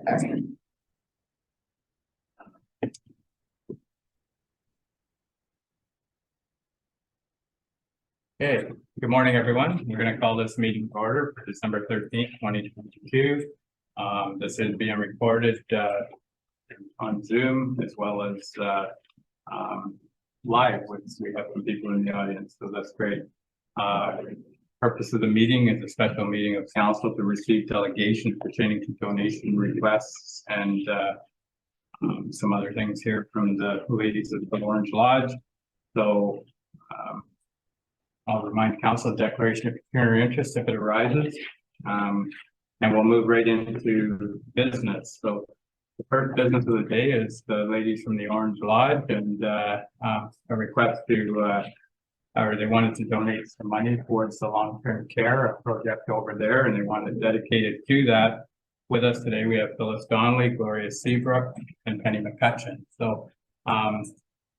Okay, good morning, everyone. We're going to call this meeting to order for December 13th, 2022. This is being recorded on Zoom as well as live, which we have some people in the audience, so that's great. Purpose of the meeting is a special meeting of council to receive delegations pertaining to donation requests and some other things here from the ladies of the Orange Lodge. So I'll remind council of declaration of pecuniary interest if it arises, and we'll move right into business. So the first business of the day is the ladies from the Orange Lodge and a request to, or they wanted to donate some money towards the long-term care project over there, and they wanted to dedicate it to that. With us today, we have Phyllis Donnelly, Gloria Seabrook, and Penny McCutcheon. So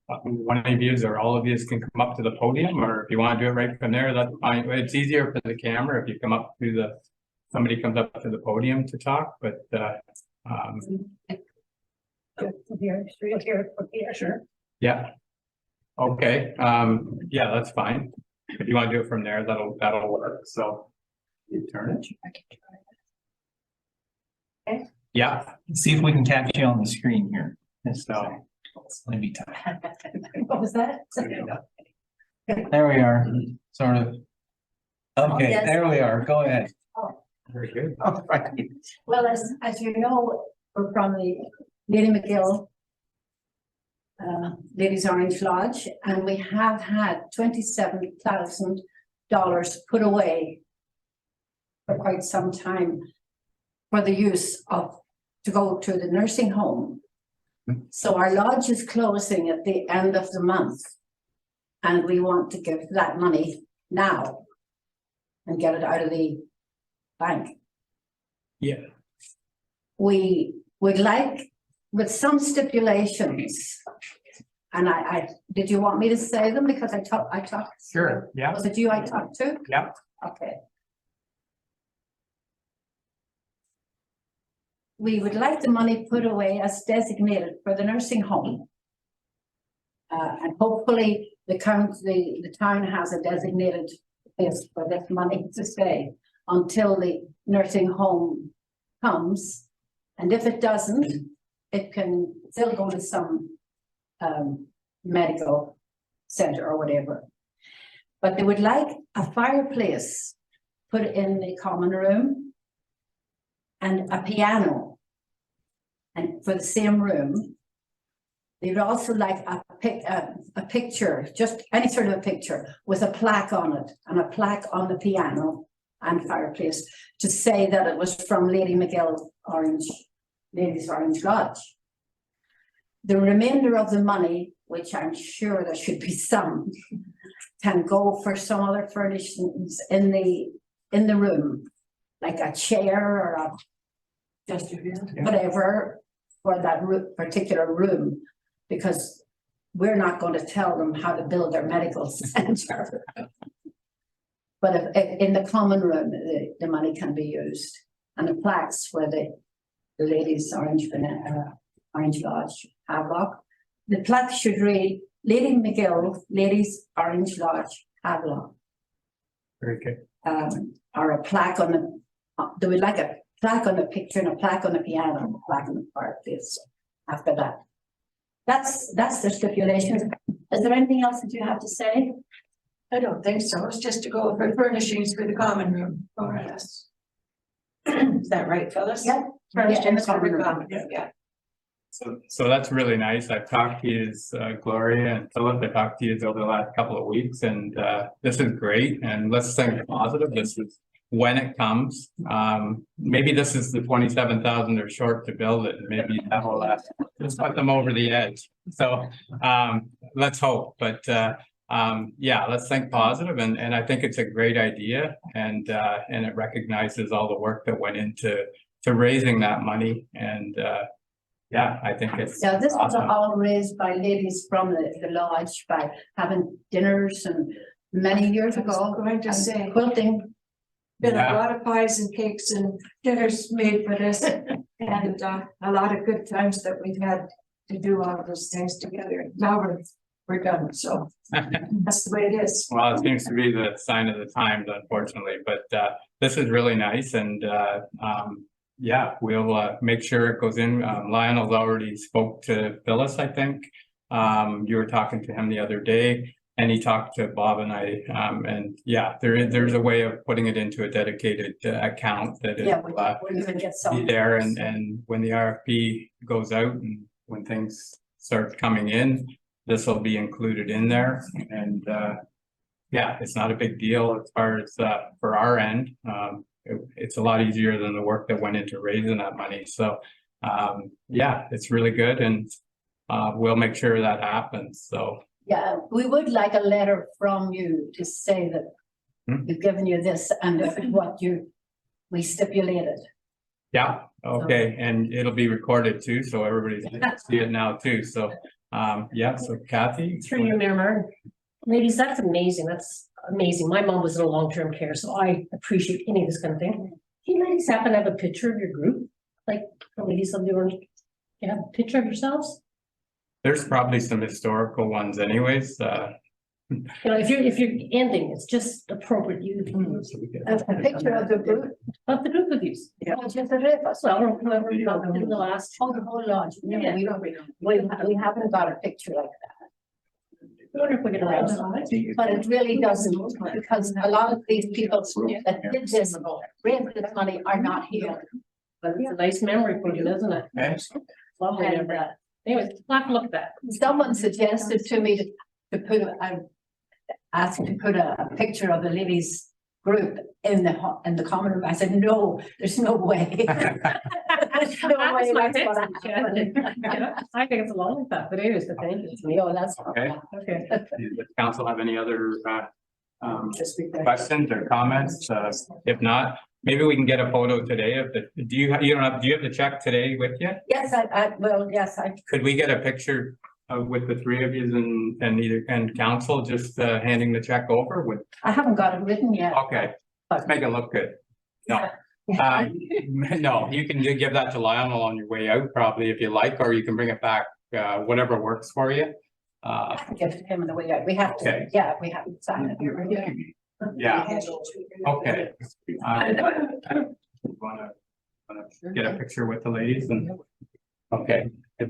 one of you or all of you can come up to the podium, or if you want to do it right from there, that's fine. It's easier for the camera if you come up to the, somebody comes up to the podium to talk, but Sure. Yeah. Okay. Yeah, that's fine. If you want to do it from there, that'll work. So you turn it. Okay. Yeah. See if we can catch you on the screen here. So Maybe time. What was that? There we are, sort of. Okay, Yes. there we are. Go ahead. very good. All right. Well, as you know, we're from the Lady McGill Ladies Orange Lodge, and we have had $27,000 put away for quite some time for the use of to go to the nursing home. So our lodge is closing at the end of the month, and we want to give that money now and get it out of the bank. Yeah. We would like, with some stipulations, and I did you want me to say them because I talked. Sure. Yeah. Was it you I talked to? Yeah. Okay. We would like the money put away as designated for the nursing home. And hopefully the town has a designated place for this money to stay until the nursing home comes. And if it doesn't, it can still go to some medical center or whatever. But they would like a fireplace put in the common room and a piano, and for the same room. They'd also like a picture, just any sort of a picture with a plaque on it, and a plaque on the piano and fireplace to say that it was from Lady McGill Ladies Orange Lodge. The remainder of the money, which I'm sure there should be some, can go for some other furnishings in the room, like a chair or a whatever for that particular room, because we're not going to tell them how to build their medical center. But if in the common room, the money can be used, and the plaques for the Ladies Orange Lodge Havelock. The plaque should read Lady McGill Ladies Orange Lodge Havelock. Very good. Or a plaque on the. They would like a plaque on the picture and a plaque on the piano and a plaque on the fireplace. After that, that's the stipulation. Is there anything else that you have to say? I don't think so. It's just to go for furnishings for the common room for us. Is that right, Phyllis? Yep. Furnishings for the common room, yeah. So that's really nice. I've talked to you, Gloria and Philip. I talked to you over the last couple of weeks, and this is great. And let's think positive. This is when it comes. Maybe this is the 27,000 they're short to build it, and maybe that will just put them over the edge. So let's hope. But yeah, let's think positive, and I think it's a great idea, and it recognizes all the work that went into raising that money, and yeah, I think it's this awesome. was all raised by ladies from the lodge by having dinners and many years ago. Going to say quilting. been a lot of pies and cakes and dinners made for this. And a lot of good times that we've had to do all of those things together. Now we're done, so that's the way it is. Well, it seems to be the sign of the times, unfortunately, but this is really nice and yeah, we'll make sure it goes in. Lionel's already spoke to Phyllis, I think. You were talking to him the other day and he talked to Bob and I, and yeah, there's a way of putting it into a dedicated account that Yeah, will we're gonna get some. be there and when the RFP goes out and when things start coming in, this will be included in there and yeah, it's not a big deal as far as for our end. It's a lot easier than the work that went into raising that money. So yeah, it's really good and we'll make sure that happens. So Yeah, we would like a letter from you to say that we've given you this and this is what we stipulated. yeah, okay, and it'll be recorded too, so everybody's gonna see it now too. So yeah, so Kathy. Through you, Mayor Martin. Ladies, that's amazing. That's amazing. My mom was in a long-term care, so I appreciate any of this kind of thing. Do you ladies happen to have a picture of your group? Like, the ladies of the orange, you have a picture of yourselves? There's probably some historical ones anyways. You know, if you're ending, it's just appropriate you A picture of the group. of the group of you. Yeah. Just the three of us. Well, or whoever you know, in the last. Oh, the whole lodge. No, Yeah. we haven't got a picture like that. I wonder if we could arrange that. But it really doesn't, because a lot of these people that did this, raised this money are not here. But it's a nice memory for you, isn't it? Okay. Lovely And memory. Anyways, we'll have to look at that. someone suggested to me to put, asked to put a picture of the ladies group in the common room. I said, no, there's no way. There's no way That's my that's what fix. Yeah, I think it's a lot like that, but anyways, but thank you. No, that's. Okay. Okay. Does council have any other questions or comments? If not, maybe we can get a photo today of the, do you have the check today with you? Yes, yes, Could we get a picture with the three of you and council just handing the check over with, I haven't got it written yet. okay, let's make it look good. No. No, you can give that to Lionel on your way out probably if you like, or you can bring it back, whatever works for you. I can give it to him on the way out. We have to, Okay. yeah, we have to sign it. Yeah, okay. Wanna get a picture with the ladies and, okay. If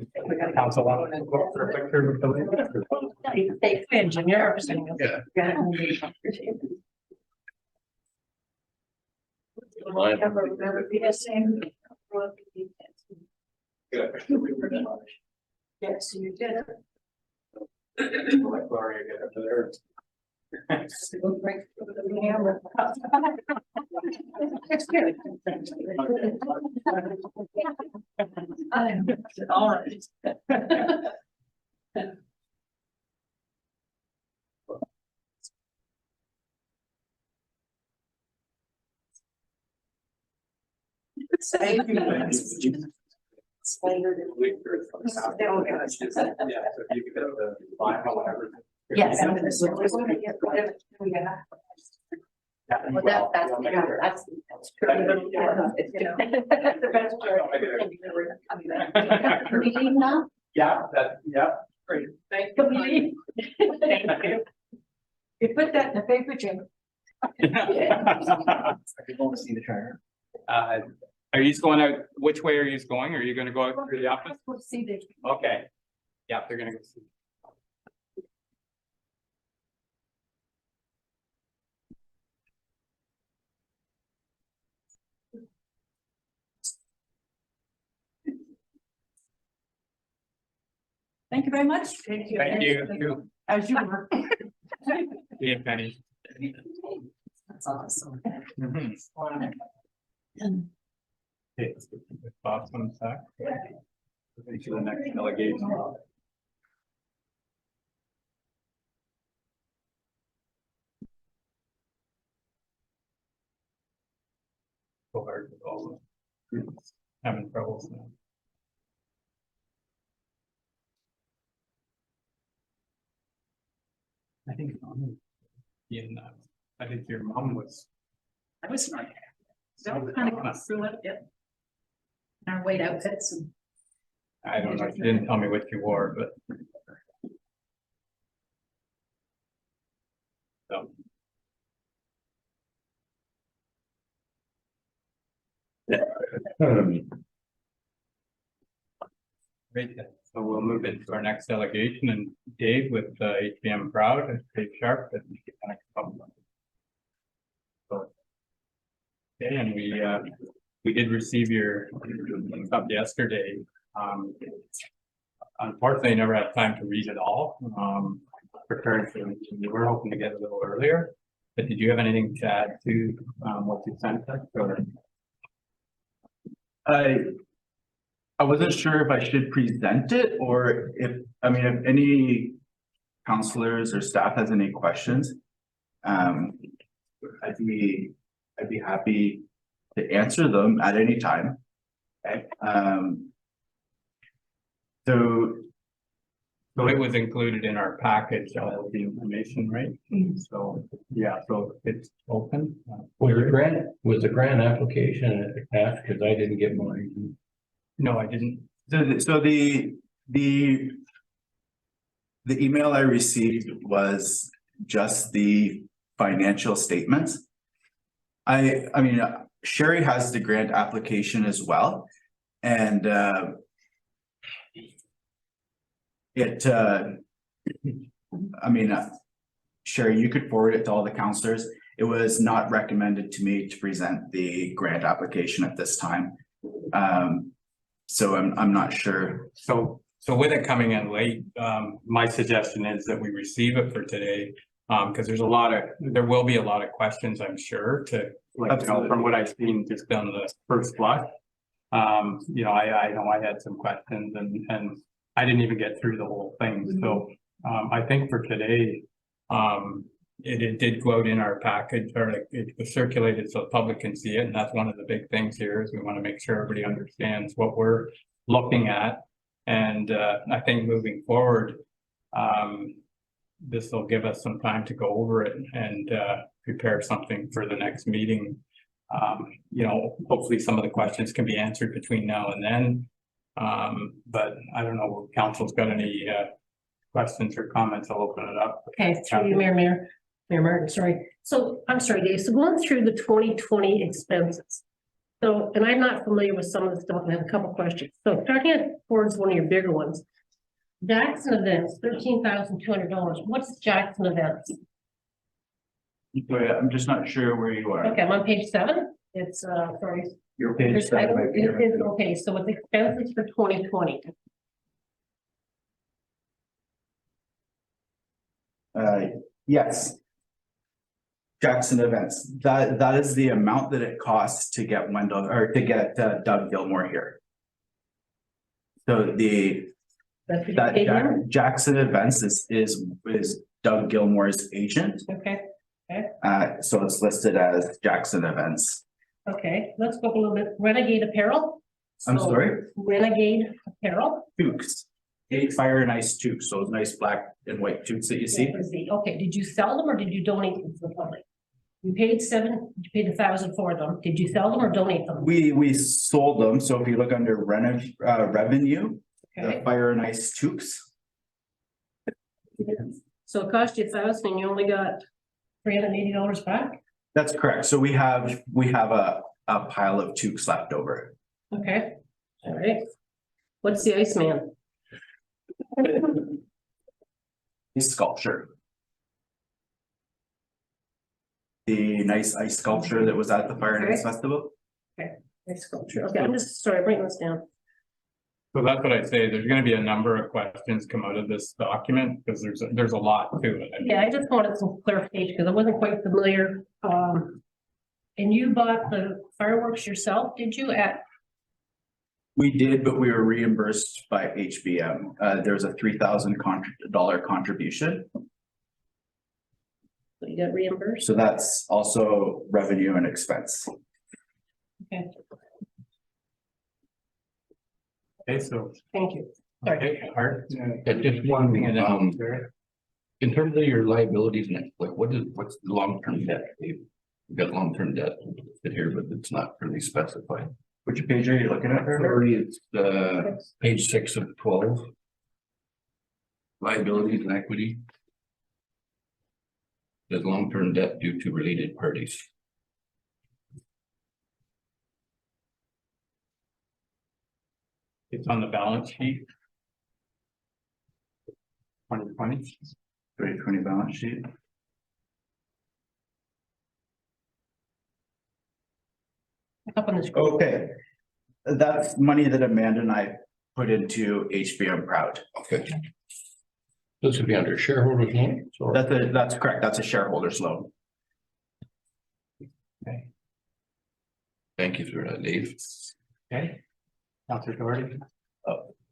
council want to go for a picture with the ladies? Thank you, engineer. Yeah. Yes, you did. Let Gloria get up there. All right. Yes. Well, that's true. Can we leave now? Yeah, great. Thank you. You put that in the paper, Jim. I could go see the charter. Are you going out, which way are you going? Are you gonna go out through the office? We'll see the. Okay. Yeah, they're gonna go see. Thank you very much. Thank you. Thank you. As you were. See you, Penny. That's awesome. Mhm. Okay, let's get this box on the side. To the next delegation. So hard with all the groups having troubles now. I think I think your mom was. I was not. So kind of through it, yeah. Our white outfits and. I don't know, she didn't tell me what you wore, but. So. Great, so we'll move it to our next delegation and Dave with HBM Proud, Dave Sharp. So, okay, and we did receive your stuff yesterday. Unfortunately, I never had time to read it all. Preparing for the meeting, we were hoping to get a little earlier, but did you have anything to add to what you sent us or? I wasn't sure if I should present it or if any counselors or staff has any questions. I'd be happy to answer them at any time. Okay. So it was included in our package, all of the information, right? So, yeah, so it's open. Was the grant application attached? Because I didn't get mine. No, I didn't. So the email I received was just the financial statements. I mean, Sherry has the grant application as well. And Sherry, you could forward it to all the counselors. It was not recommended to me to present the grant application at this time. So I'm not sure. So with it coming in late, my suggestion is that we receive it for today. Because there will be a lot of questions, I'm sure, to from what I've seen just on the first blush. I know I had some questions and I didn't even get through the whole thing. So I think for today, it did go out in our package, or it was circulated so the public can see it. And that's one of the big things here is we want to make sure everybody understands what we're looking at. And I think moving forward, this will give us some time to go over it and prepare something for the next meeting. Hopefully some of the questions can be answered between now and then. But I don't know if council's got any questions or comments. I'll open it up. Okay, through you, Mayor Martin, sorry. So I'm sorry, Dave. So going through the 2020 expenses. So, and I'm not familiar with some of the stuff. I have a couple questions. So starting towards one of your bigger ones. Jackson Events, $13,200. What's Jackson Events? I'm just not sure where you are. Okay, I'm on page 7. It's sorry. Your page. Okay, so with expenses for 2020. Yes. Jackson Events. That is the amount that it costs to get Doug Gilmore here. So Jackson Events is Doug Gilmore's agent. Okay. So it's listed as Jackson Events. Okay, let's go up a little bit. Renegade Apparel. I'm sorry? Renegade Apparel. Toques. Fire and Ice toques, those nice black and white toques that you see. Okay, did you sell them or did you donate them to the public? You paid $1,000 for them. Did you sell them or donate them? We sold them. So if you look under revenue, Okay. the Fire and Ice toques. So it cost you $1,000 and you only got $380 back? That's correct. So we have a pile of toques left over. Okay, all right. What's the Iceman? His sculpture. The nice ice sculpture that was at the Fire and Ice Festival. Nice sculpture. Okay, I'm just sorry, bring this down. So that's what I say. There's going to be a number of questions come out of this document because there's a lot to it. Yeah, I just wanted some clarification because I wasn't quite familiar. And you bought the fireworks yourself, did you? We did, but we were reimbursed by HBM. There's a $3,000 contribution. So you got reimbursed? So that's also revenue and expense. Okay, Okay, so. thank you. Sorry. Okay, Art. Just one thing, And then in terms of your liabilities next, what's the long-term debt? You've got long-term debt here, but it's not really specified. Which page are you looking at there? Sorry, it's page 6 of 12. Liabilities and equity. There's long-term debt due to related parties. It's on the balance sheet. 2020. 2020 balance sheet. Up on the screen. Okay. That's money that Amanda and I put into HBM Proud. Okay. This would be under shareholders loan, so. That's correct. That's a shareholder's loan. Thank you for that, Dave. Okay. Counselor Doherty.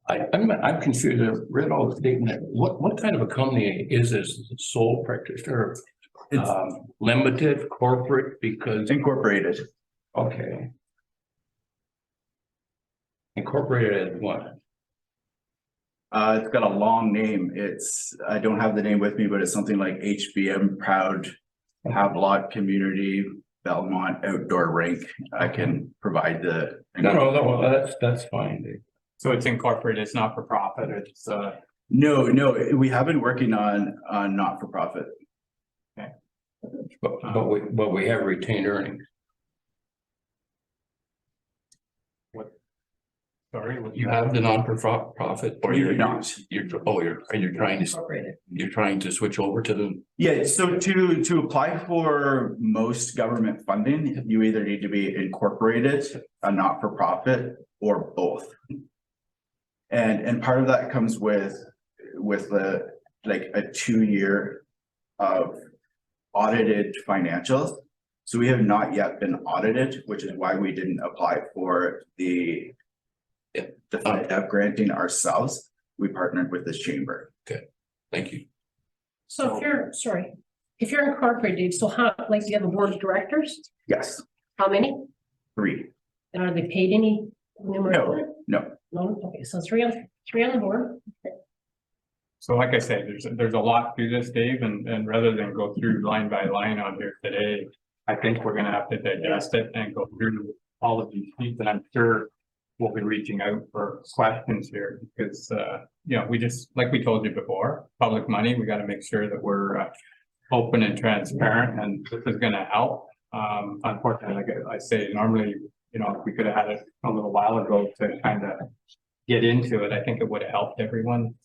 I'm confused. I read all the statement. What kind of a company is this? Sole practitioner? It's Limited, corporate, because, incorporated. okay. Incorporated as what? It's got a long name. I don't have the name with me, but it's something like HBM Proud Havelock Community Belmont Outdoor Rink. I can provide the. No, that's fine, Dave. So it's incorporated, it's not for profit, it's No, we have been working on not-for-profit. But we have retained earnings. sorry. what- You have the non-profit or We do you're not. you're trying to switch over to the, Yeah, so to apply for most government funding, you either need to be incorporated, a not-for-profit, or both. And part of that comes with the, like, a 2-year of audited financials. So we have not yet been audited, which is why we didn't apply for the FedDev granting ourselves. We partnered with this chamber. thank you. So if you're incorporated, so how, like, do you have a board of directors? Yes, How many? 3. And are they paid any? No. No, okay, so three on the board. So like I said, there's a lot to this, Dave, and rather than go through line by line on here today, I think we're gonna have to digest it and go through all of these sheets, and I'm sure we'll be reaching out for questions here, because, we just, like we told you before, public money, we gotta make sure that we're open and transparent, and this is gonna help. Unfortunately, like I say, normally, if we could have had it a little while ago to kind of get into it, I think it would have helped everyone.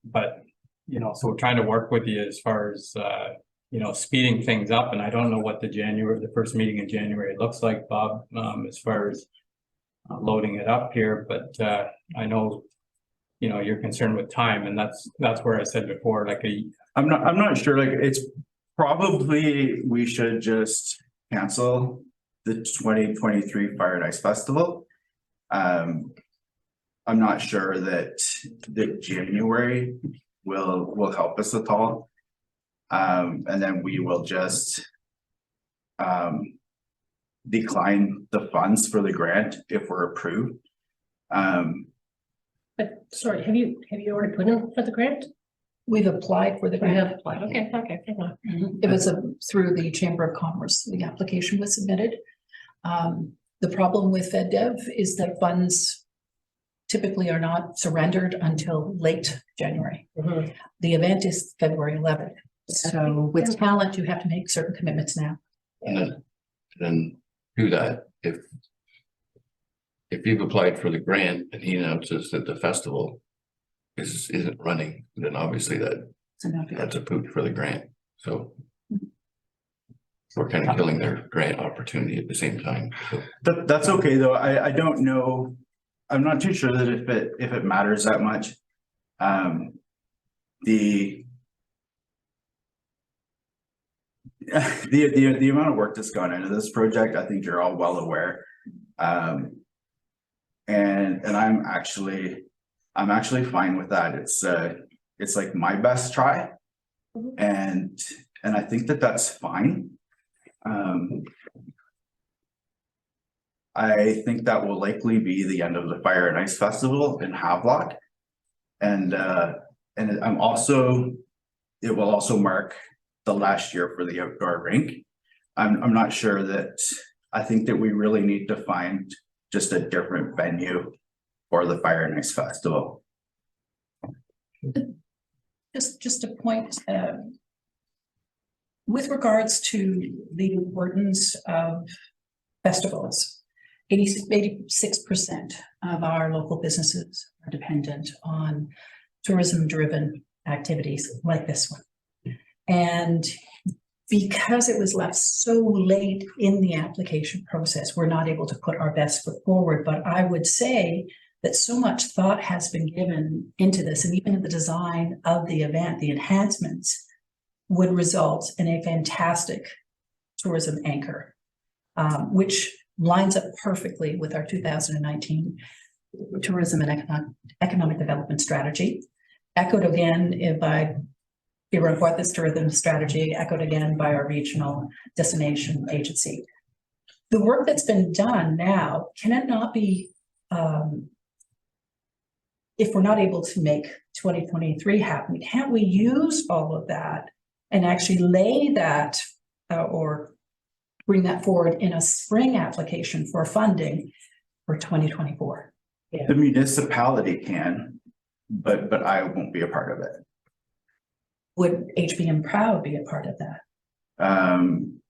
But, so we're trying to work with you as far as, speeding things up, and I don't know what the first meeting in January looks like, Bob, as far as loading it up here, but, I know, you're concerned with time, and that's where I said before, like I'm not sure, like, it's probably, we should just cancel the 2023 Fire and Ice Festival. I'm not sure that January will help us at all. And then we will just decline the funds for the grant if we're approved. But sorry, have you already put in for the grant? We've applied for the You grant. have applied, okay, fair enough. It was through the Chamber of Commerce. The application was submitted. The problem with FedDev is that funds typically are not surrendered until late January. Mhm. The event is February 11th. So with talent, you have to make certain commitments now. And then do that, if you've applied for the grant and he announces that the festival isn't running, then obviously that's a poop for the grant, so. We're kind of killing their grant opportunity at the same time, so. That's okay, though. I don't know. I'm not too sure that if it matters that much. The amount of work that's gone into this project, I think you're all well aware. And I'm actually fine with that. It's like my best try. And I think that's fine. I think that will likely be the end of the Fire and Ice Festival in Havelock. And it will also mark the last year for the outdoor rink. I'm not sure that, I think that we really need to find just a different venue for the Fire and Ice Festival. Just a point, with regards to the importance of festivals, 86% of our local businesses are dependent on tourism-driven activities like this one. And because it was left so late in the application process, we're not able to put our best foot forward. But I would say that so much thought has been given into this, and even in the design of the event, the enhancements would result in a fantastic tourism anchor, which lines up perfectly with our 2019 tourism and economic development strategy, echoed again by Huron's tourism strategy, echoed again by our regional destination agency. The work that's been done now, can it not be, if we're not able to make 2023 happen, can't we use all of that and actually lay that or bring that forward in a spring application for funding for 2024? The municipality can, but I won't be a part of it. Would HBM Proud be a part of that? I'm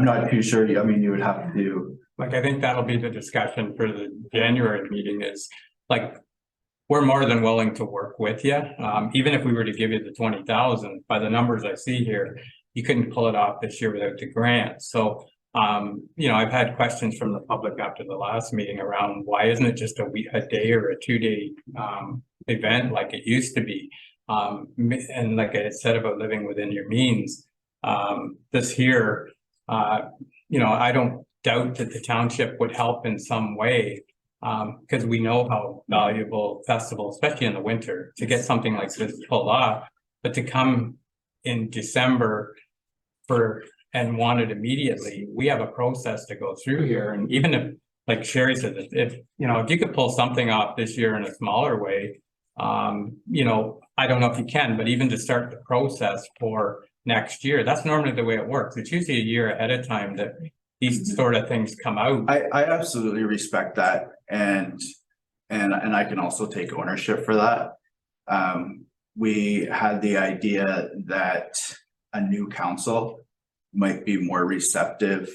not too sure. I mean, you would have to. Like, I think that'll be the discussion for the January meeting is like, we're more than willing to work with you. Even if we were to give you the 20,000, by the numbers I see here, you couldn't pull it off this year without the grant. So, you know, I've had questions from the public after the last meeting around why isn't it just a day or a 2-day event like it used to be? And like I said about living within your means, this here, you know, I don't doubt that the township would help in some way, because we know how valuable festival, especially in the winter, to get something like this pulled off, but to come in December and want it immediately, we have a process to go through here. And even if, like Sherry said, if you know, if you could pull something off this year in a smaller way, you know, I don't know if you can, but even to start the process for next year, that's normally the way it works. It's usually a year ahead of time that these sort of things come out. I absolutely respect that, and I can also take ownership for that. We had the idea that a new council might be more receptive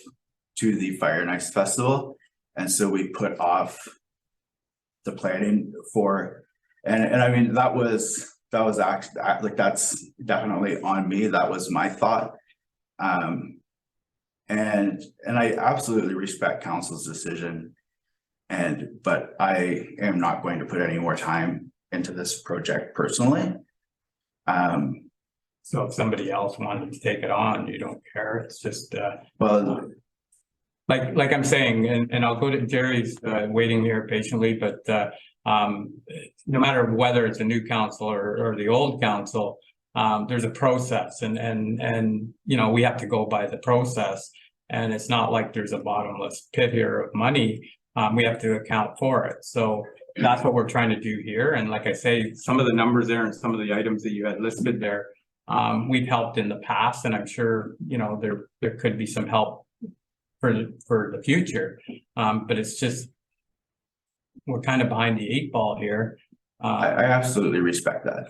to the Fire and Ice Festival, and so we put off the planning for, and I mean that was actually like, that's definitely on me. That was my thought. And I absolutely respect council's decision, but I am not going to put any more time into this project personally. So if somebody else wanted to take it on, you don't care. It's just Well, like I'm saying, and I'll go to Jerry's waiting here patiently, but no matter whether it's a new council or the old council, there's a process, and you know, we have to go by the process, and it's not like there's a bottomless pit here of money. We have to account for it. So that's what we're trying to do here. And like I say, some of the numbers there and some of the items that you had listed there, we've helped in the past, and I'm sure, you know, there could be some help for the future. But it's just, we're kind of behind the 8 ball here. I absolutely respect that.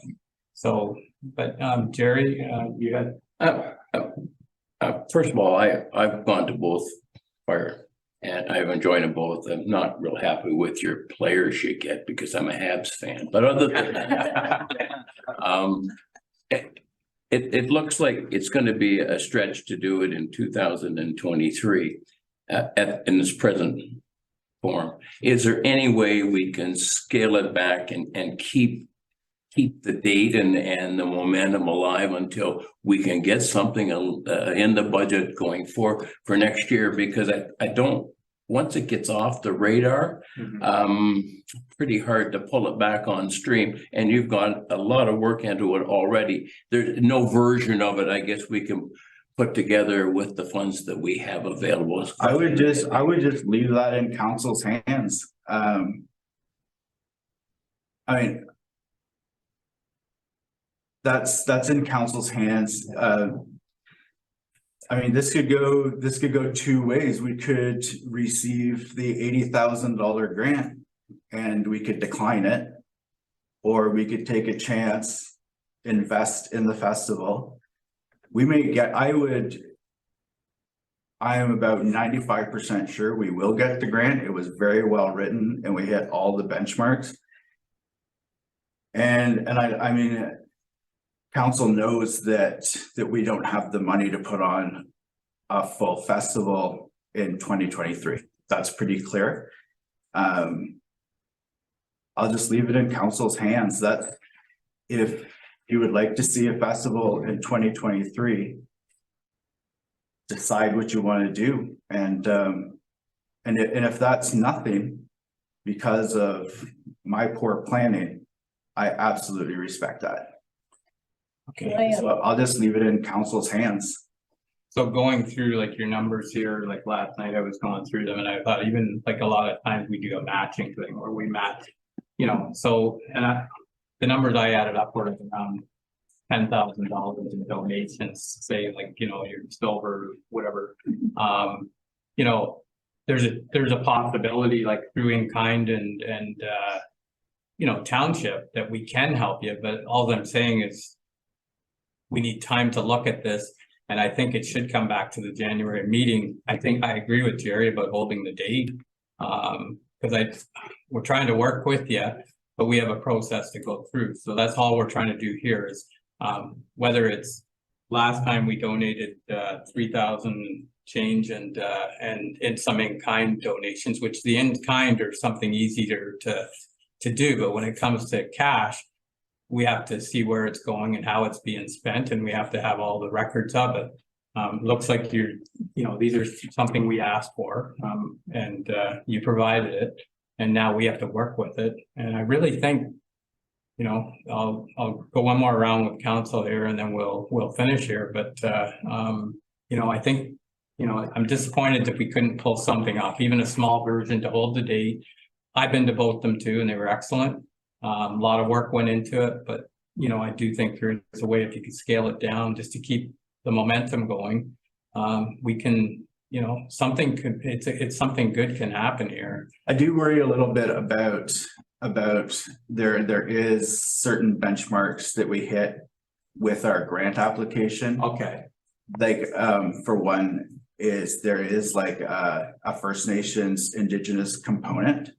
So, but Jerry, you had. First of all, I've gone to both fire and I've enjoyed them both. I'm not real happy with your players you get because I'm a Habs fan, but other than that, it looks like it's going to be a stretch to do it in 2023 in this present form. Is there any way we can scale it back and keep the date and the momentum alive until we can get something in the budget going for next year? Because I don't, once it gets off the radar, pretty hard to pull it back on stream, and you've got a lot of work into it already. There's no version of it, I guess, we can put together with the funds that we have available. I would just leave that in council's hands. I mean, that's in council's hands. I mean, this could go two ways. We could receive the $80,000 grant and we could decline it. Or we could take a chance, invest in the festival. We may get, I am about 95% sure we will get the grant. It was very well written and we hit all the benchmarks. And I mean, council knows that we don't have the money to put on a full festival in 2023. That's pretty clear. I'll just leave it in council's hands that if you would like to see a festival in 2023, decide what you want to do. And if that's nothing because of my poor planning, I absolutely respect that. Okay, so I'll just leave it in council's hands. So going through like your numbers here, like last night I was going through them and I thought even like a lot of times we do a matching thing where we match, you know, so, and the numbers I added up were around $10,000 in donations, say like, you know, your silver, whatever. You know, there's a possibility like through in kind and you know, Township that we can help you, but all I'm saying is we need time to look at this. And I think it should come back to the January meeting. I think I agree with Jerry about holding the date. Because we're trying to work with you, but we have a process to go through. So that's all we're trying to do here is whether it's last time we donated 3,000 change and some in-kind donations, which the in-kind are something easier to do, but when it comes to cash, we have to see where it's going and how it's being spent, and we have to have all the records of it. Looks like you know, these are something we asked for, and you provided it, and now we have to work with it. And I really think, you know, I'll go one more round with council here, and then we'll finish here. But you know, I think, you know, I'm disappointed that we couldn't pull something off, even a small version to hold the date. I've been to both them too, and they were excellent. A lot of work went into it, but you know, I do think there's a way if you could scale it down just to keep the momentum going. We can, you know, it's something good can happen here. I do worry a little bit about there is certain benchmarks that we hit with our grant application. Okay. Like for one is there is like a First Nations Indigenous component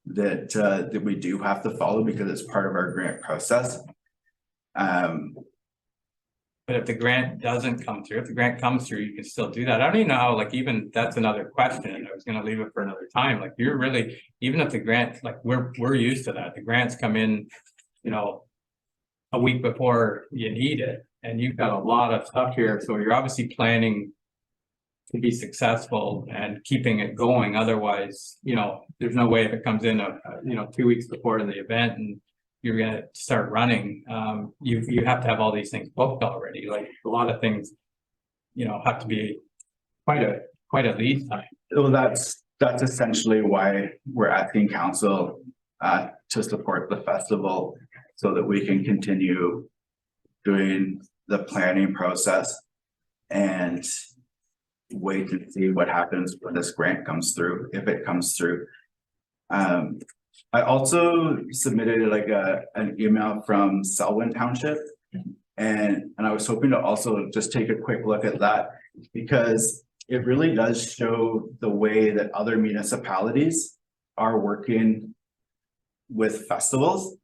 that we do have to follow because it's part of our grant process. But if the grant doesn't come through, if the grant comes through, you can still do that. I don't even know how, like, even that's another question. I was going to leave it for another time. Like, you're really, even if the grant, like, we're used to that. The grants come in, you know, a week before you need it, and you've got a lot of stuff here. So you're obviously planning to be successful and keeping it going. Otherwise, you know, there's no way if it comes in, you know, 2 weeks before the event and you're going to start running, you have to have all these things booked already. Like a lot of things, you know, have to be quite a lead time. Well, that's essentially why we're asking council to support the festival so that we can continue doing the planning process and wait and see what happens when this grant comes through, if it comes through. I also submitted like an email from Selwyn Township, and I was hoping to also just take a quick look at that because it really does show the way that other municipalities are working with festivals.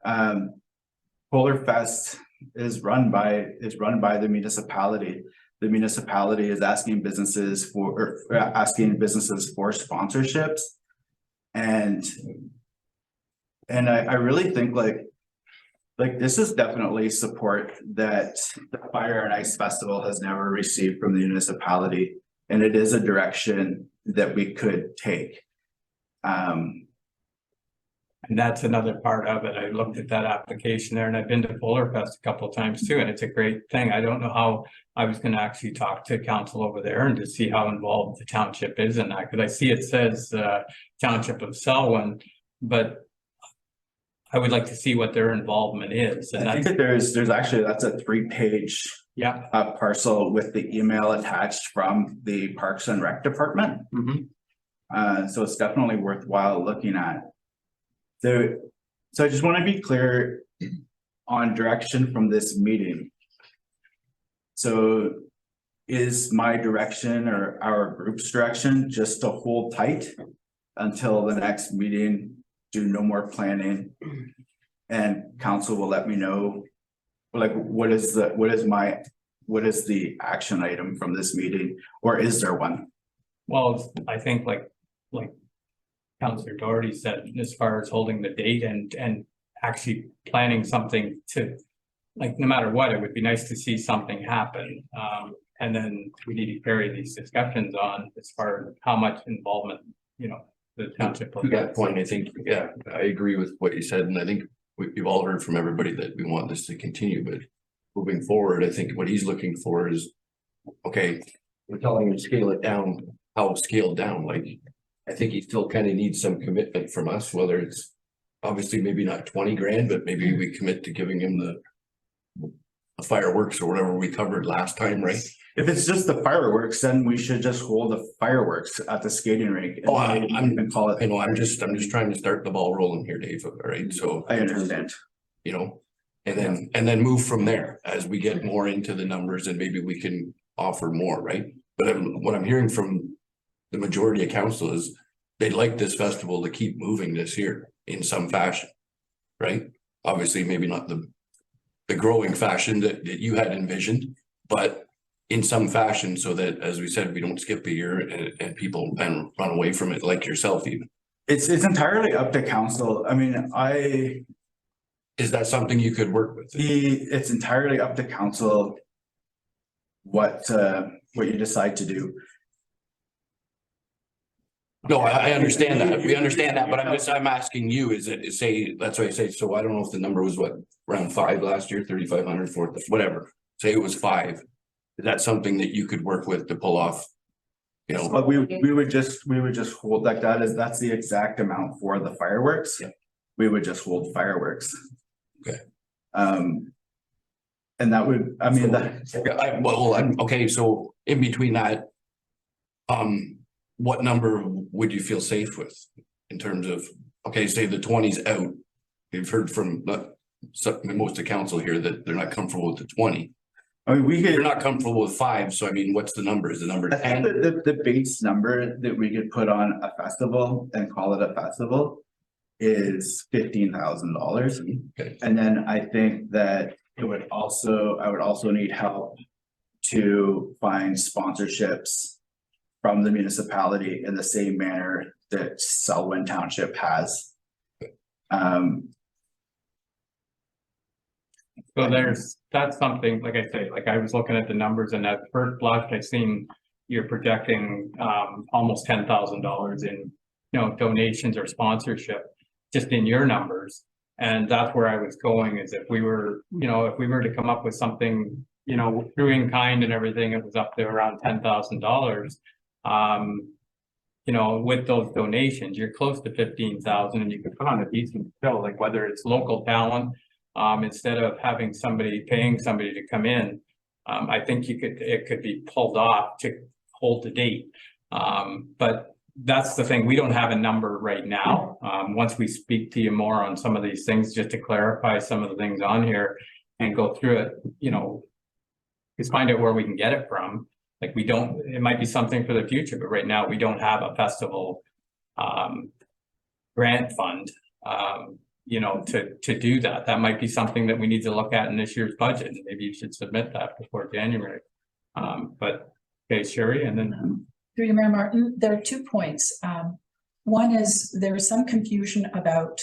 Polar Fest is run by the municipality. The municipality is asking businesses for sponsorships. And I really think like this is definitely support that the Fire and Ice Festival has never received from the municipality, and it is a direction that we could take. And that's another part of it. I looked at that application there, and I've been to Polar Fest a couple of times too, and it's a great thing. I don't know how I was going to actually talk to council over there and to see how involved the township is in that, because I see it says Township of Selwyn, but I would like to see what their involvement is, and I think that's, that there's actually, that's a 3-page yeah. parcel with the email attached from the Parks and Rec Department. So it's definitely worthwhile looking at. So I just want to be clear on direction from this meeting. So is my direction or our group's direction just to hold tight until the next meeting, do no more planning? And council will let me know, like, what is the action item from this meeting, or is there one? Well, I think like Councillor Doherty said, as far as holding the date and actually planning something to, like, no matter what, it would be nice to see something happen. And then we need to carry these discussions on as far as how much involvement, you know, the township. To that point, I think, yeah, I agree with what you said, and I think we've all heard from everybody that we want this to continue, but moving forward, I think what he's looking for is, okay, we're telling him to scale it down, how scaled down, like, I think he still kind of needs some commitment from us, whether it's obviously maybe not 20 grand, but maybe we commit to giving him the fireworks or whatever we covered last time, right? If it's just the fireworks, then we should just hold the fireworks at the skating rink. Oh, I'm gonna call it. I know, I'm just trying to start the ball rolling here, Dave, all right, so. I understand. You know, and then move from there as we get more into the numbers and maybe we can offer more, right? But what I'm hearing from the majority of council is they'd like this festival to keep moving this year in some fashion, right? Obviously, maybe not the growing fashion that you had envisioned, but in some fashion, so that, as we said, we don't skip a year and people run away from it, like yourself even. It's entirely up to council. I mean, Is that something you could work with? it's entirely up to council what you decide to do. No, I understand that. We understand that, but I'm asking you, that's why I say, so I don't know if the number was what, around 5 last year, 3,500 for whatever, say it was 5. Is that something that you could work with to pull off? You know, But we would just hold like that's the exact amount for the fireworks. Yeah. We would just hold fireworks. Okay. And that would, I mean, okay, so in between that, what number would you feel safe with in terms of, okay, say the 20's out? We've heard from most of council here that they're not comfortable with the 20. I mean, You're not comfortable with 5, so I mean, what's the number? Is the number I think 10? the base number that we could put on a festival and call it a festival is $15,000. Okay. And then I think that I would also need help to find sponsorships from the municipality in the same manner that Selwyn Township has. So that's something, like I say, like I was looking at the numbers and at first blush, I seen you're projecting almost $10,000 in, you know, donations or sponsorship just in your numbers. And that's where I was going, is if we were to come up with something, you know, through in kind and everything, it was up to around $10,000. You know, with those donations, you're close to 15,000 and you could put on a decent show, like whether it's local talent, instead of paying somebody to come in. I think it could be pulled off to hold the date. But that's the thing, we don't have a number right now. Once we speak to you more on some of these things, just to clarify some of the things on here and go through it, you know, just find out where we can get it from. Like it might be something for the future, but right now we don't have a festival grant fund, you know, to do that. That might be something that we need to look at in this year's budget. Maybe you should submit that before January. But okay, Sherry, and then. Through you, Mayor Martin, there are 2 points. One is there is some confusion about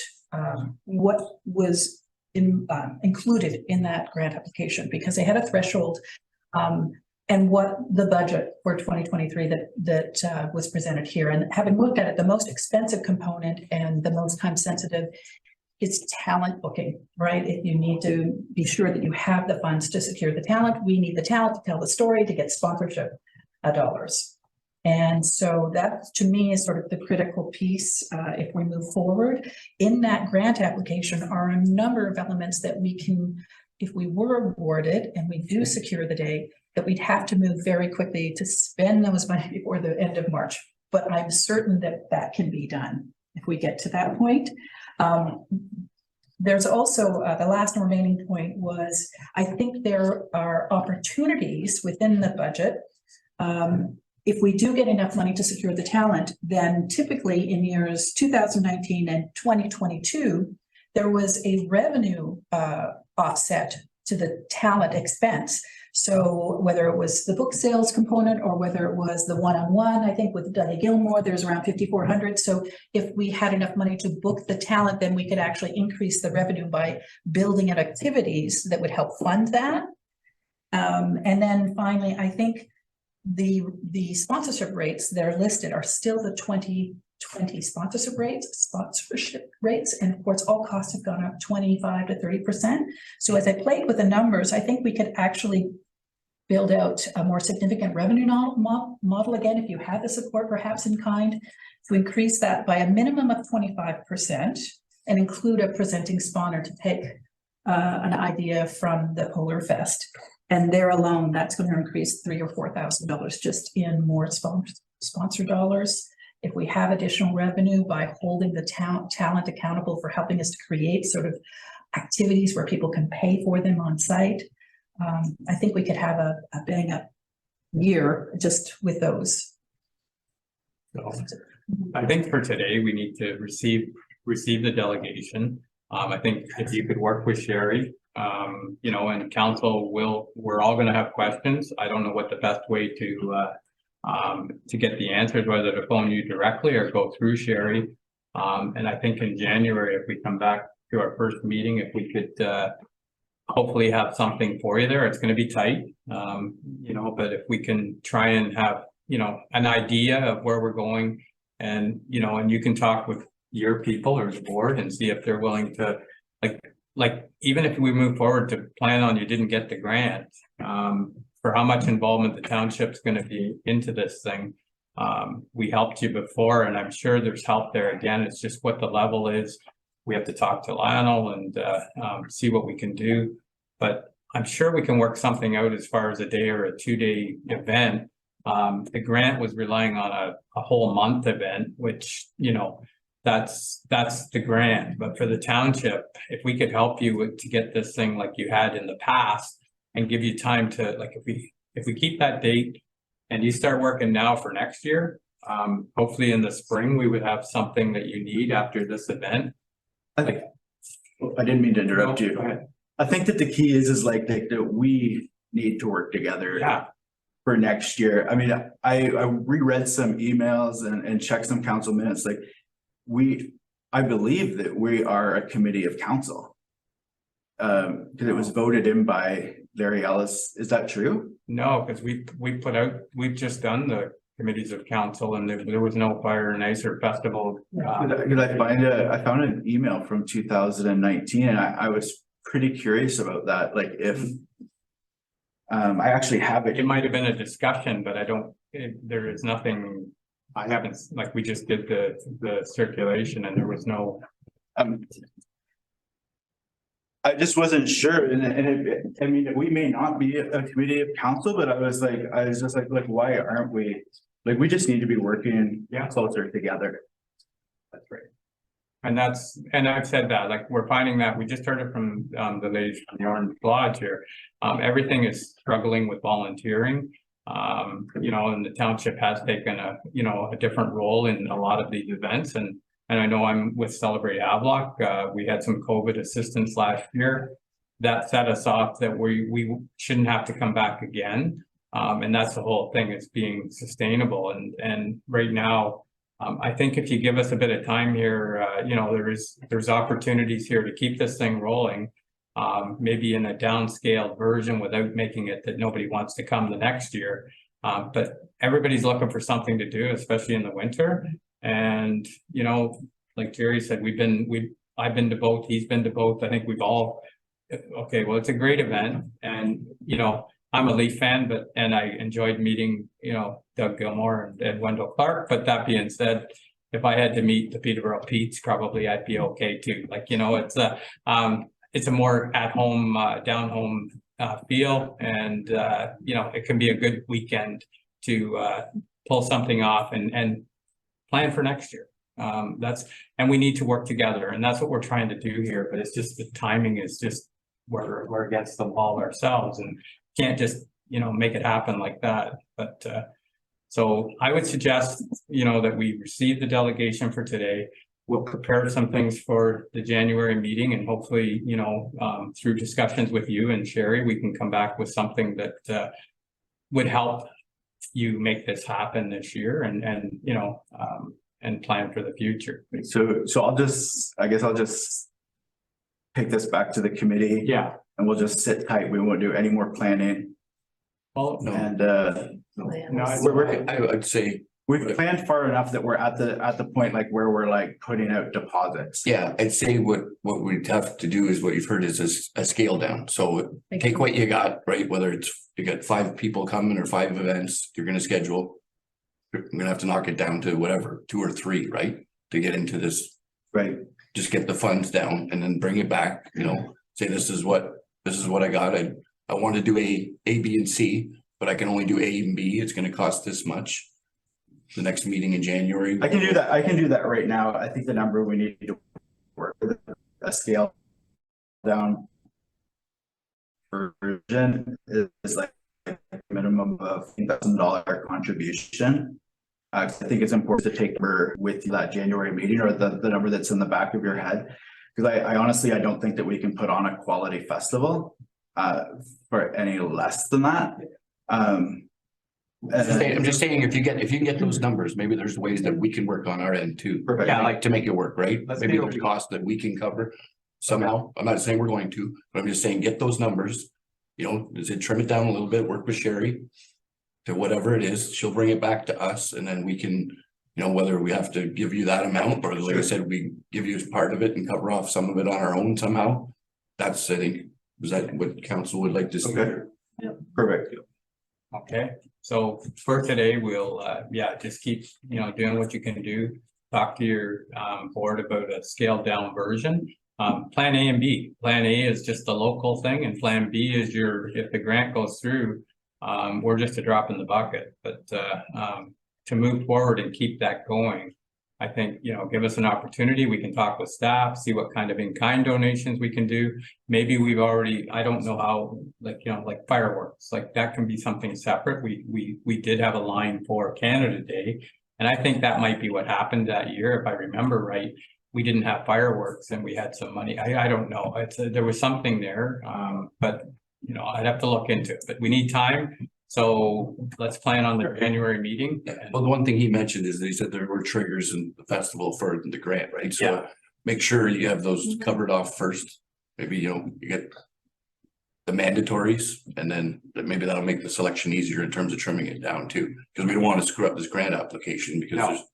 what was included in that grant application, because they had a threshold and what the budget for 2023 that was presented here. And having looked at it, the most expensive component and the most time sensitive is talent booking, right? If you need to be sure that you have the funds to secure the talent, we need the talent to tell the story, to get sponsorship dollars. And so that, to me, is sort of the critical piece, if we move forward. In that grant application are a number of elements that we can, if we were awarded and we do secure the day, that we'd have to move very quickly to spend those money before the end of March. But I'm certain that that can be done if we get to that point. There's also, the last remaining point was, I think there are opportunities within the budget. If we do get enough money to secure the talent, then typically in years 2019 and 2022, there was a revenue offset to the talent expense. So whether it was the book sales component or whether it was the one-on-one, I think with Dougie Gilmore, there's around 5,400. So if we had enough money to book the talent, then we could actually increase the revenue by building out activities that would help fund that. And then finally, I think the sponsorship rates that are listed are still the 2020 sponsorship rates. And of course, all costs have gone up 25 to 30%. So as I played with the numbers, I think we could actually build out a more significant revenue model again, if you have the support perhaps in kind, to increase that by a minimum of 25% and include a presenting sponsor to take an idea from the Polar Fest. And there alone, that's going to increase $3,000 or $4,000 just in more sponsor dollars. If we have additional revenue by holding the talent accountable for helping us to create sort of activities where people can pay for them on site, I think we could have a bang up year just with those. So I think for today, we need to receive the delegation. I think if you could work with Sherry, you know, and council we're all going to have questions. I don't know what the best way to get the answers, whether to phone you directly or go through Sherry. And I think in January, if we come back to our first meeting, if we could hopefully have something for you there. It's going to be tight, you know, but if we can try and have, you know, an idea of where we're going, and, you know, and you can talk with your people or the board and see if they're willing to, like even if we move forward to plan on you didn't get the grant, for how much involvement the township's going to be into this thing. We helped you before, and I'm sure there's help there again. It's just what the level is. We have to talk to Lionel and see what we can do, but I'm sure we can work something out as far as a day or a 2-day event. The grant was relying on a whole month event, which, you know, that's the grant. But for the township, if we could help you to get this thing like you had in the past and give you time to, like, if we keep that date and you start working now for next year, hopefully in the spring, we would have something that you need after this event. I didn't mean to interrupt you. Go ahead. I think that the key is like that we need to work together. Yeah. For next year. I mean, I reread some emails and checked some council minutes. Like I believe that we are a committee of council. Because it was voted in by Larry Ellis. Is that true? No, because we've just done the committees of council, and there was no Fire and Ice or Festival. Because I found an email from 2019, and I was pretty curious about that. Like if I actually have it. It might have been a discussion, but there is nothing, I haven't, like, we just did the circulation and there was no. I just wasn't sure, and I mean, we may not be a committee of council, but I was just like, why aren't we? Like, we just need to be working closer together. That's right. And I've said that, like, we're finding that we just heard it from the ladies from the Orange Lodge here. Everything is struggling with volunteering, you know, and the township has taken a different role in a lot of these events. And I know I'm with Celebrate Havelock. We had some COVID assistance last year that set us off that we shouldn't have to come back again. And that's the whole thing, is being sustainable. And right now, I think if you give us a bit of time here, you know, there's opportunities here to keep this thing rolling, maybe in a downscaled version without making it that nobody wants to come the next year. But everybody's looking for something to do, especially in the winter. And, you know, like Jerry said, I've been to both, he's been to both. I think we've all, okay, well, it's a great event. And, you know, I'm a Leaf fan, and I enjoyed meeting, you know, Doug Gilmore and Wendell Clark, but that being said, if I had to meet the Peterborough Pete's, probably I'd be okay too. Like, you know, it's a more at home, down home feel, and you know, it can be a good weekend to pull something off and plan for next year. And we need to work together, and that's what we're trying to do here, but it's just the timing is just we're against the wall ourselves and can't just, you know, make it happen like that. But so I would suggest, you know, that we receive the delegation for today. We'll prepare some things for the January meeting, and hopefully, you know, through discussions with you and Sherry, we can come back with something that would help you make this happen this year and you know, and plan for the future. So I guess I'll just take this back to the committee. Yeah. And we'll just sit tight. We won't do any more planning. Well, No. And I would say, we've planned far enough that we're at the point like where we're like putting out deposits. yeah, I'd say what we'd have to do is what you've heard is a scale down. So take what you got, right? Whether it's you got 5 people coming or 5 events you're gonna schedule. You're gonna have to knock it down to whatever, 2 or 3, right? To get into this, Right. just get the funds down and then bring it back, you know, say this is what I got. I want to do A, B, and C, but I can only do A and B. It's gonna cost this much. The next meeting in January. I can do that. I can do that right now. I think the number we need to work with a scale down version is like a minimum of $1,000 contribution. I think it's important to take her with that January meeting or the number that's in the back of your head. Because I honestly, I don't think that we can put on a quality festival for any less than that. I'm just saying, if you can get those numbers, maybe there's ways that we can work on our end too. Perfect. Yeah, Like to make it work, right? Let's Maybe be there's open. costs that we can cover somehow. I'm not saying we're going to, but I'm just saying, get those numbers. You know, is it trim it down a little bit, work with Sherry to whatever it is, she'll bring it back to us and then we can, you know, whether we have to give you that amount or like I said, we give you as part of it and cover off some of it on our own somehow. That's, I think, is that what council would like to see? Okay. Perfect. okay, so for today, we'll yeah, just keep, you know, doing what you can do. Talk to your board about a scaled down version. Plan A and B. Plan A is just a local thing, and Plan B is if the grant goes through, we're just a drop in the bucket. But to move forward and keep that going, I think, you know, give us an opportunity. We can talk with staff, see what kind of in-kind donations we can do. Maybe we've already, I don't know how, like, you know, like fireworks, like that can be something separate. We did have a line for Canada Day, and I think that might be what happened that year, if I remember right. We didn't have fireworks and we had some money. I don't know. There was something there, but you know, I'd have to look into it. But we need time, so let's plan on the January meeting. Well, the one thing he mentioned is that he said there were triggers in the festival for the grant, right? So Yeah. make sure you have those covered off first. Maybe, you know, you get the mandatories and then maybe that'll make the selection easier in terms of trimming it down too. Because we don't want to screw up this grant application because No. there's,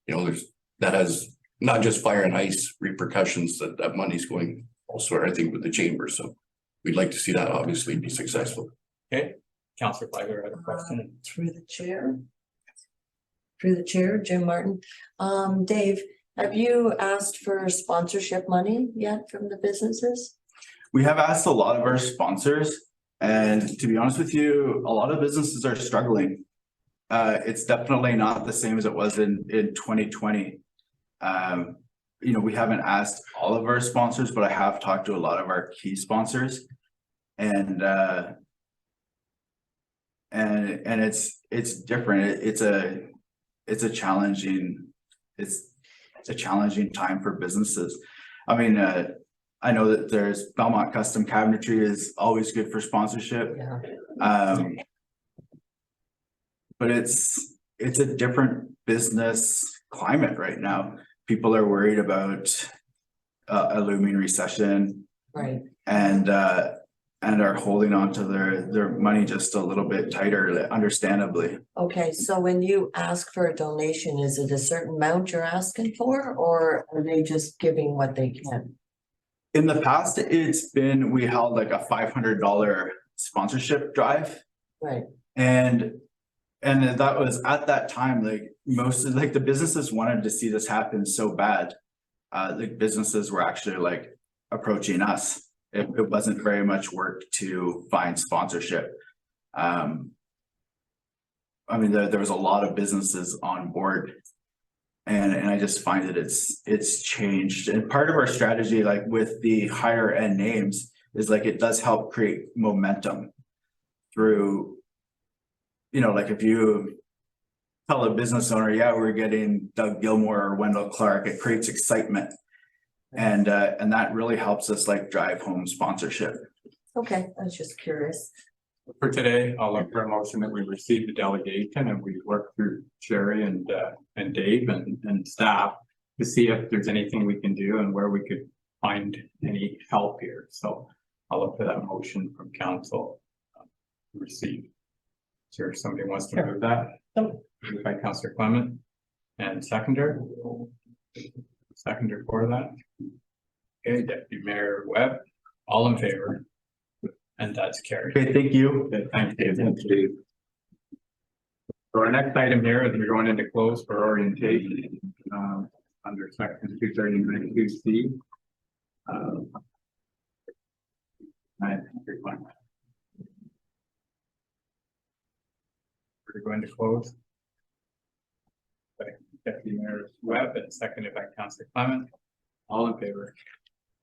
you know, that has not just fire and ice repercussions, that money's going elsewhere, I think, with the chamber. So we'd like to see that obviously be successful. Okay, Councillor Feiler had a question. Through the chair, Jim Martin. Dave, have you asked for sponsorship money yet from the businesses? We have asked a lot of our sponsors, and to be honest with you, a lot of businesses are struggling. It's definitely not the same as it was in 2020. You know, we haven't asked all of our sponsors, but I have talked to a lot of our key sponsors. And it's different. It's a challenging time for businesses. I mean, I know that there's Belmont Custom Cabinetry is always good for sponsorship. Yeah. But it's a different business climate right now. People are worried about a looming recession Right. and are holding on to their money just a little bit tighter, understandably. Okay, so when you ask for a donation, is it a certain amount you're asking for, or are they just giving what they can? In the past, we held like a $500 sponsorship drive. Right. And And that was at that time, like most of like the businesses wanted to see this happen so bad. The businesses were actually like approaching us. It wasn't very much work to find sponsorship. I mean, there was a lot of businesses on board. And I just find that it's changed. And part of our strategy, like with the higher end names, is like it does help create momentum through, you know, like if you tell a business owner, yeah, we're getting Doug Gilmore or Wendell Clark, it creates excitement. And that really helps us like drive home sponsorship. Okay, I was just curious. For today, I'll look for a motion that we receive the delegation and we work through Sherry and Dave and staff to see if there's anything we can do and where we could find any help here. So I'll look for that motion from council. Receive. Is there somebody who wants to move that? Moved by Councillor Clement and seconder for that. Okay, Deputy Mayor Webb, all in favor? And that's carried. Okay, thank you. Okay, thanks, Dave. So our next item here is we're going into close for orientation, under section 239(2)(c). We're going to close. By Deputy Mayor Webb and seconded by Councillor Clement. All in favor?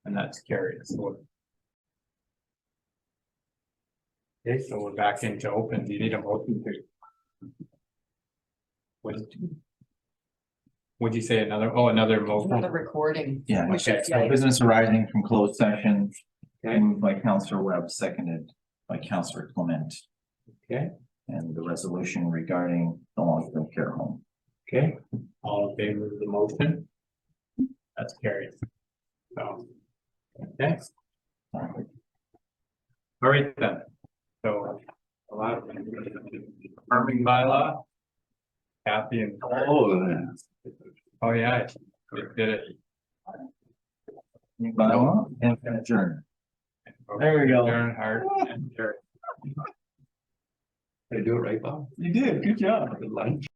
And that's carried. So okay, so we're back into open. Do you need a motion to? Would you say another, another motion? Another recording. Yeah, Okay, so business arising from closed session, Okay. moved by Councillor Webb, seconded by Councillor Clement. Okay, And the resolution regarding the long-term care home. okay, all in favor of the motion? That's carried. So, okay. All right then, so a lot of farming bylaw. Kathy and. Oh, yeah, we did it. Bylaw and adjourn. There we go. Darren Hart and Derek. Did I do it right, Bob? You did, good job. Good lunch.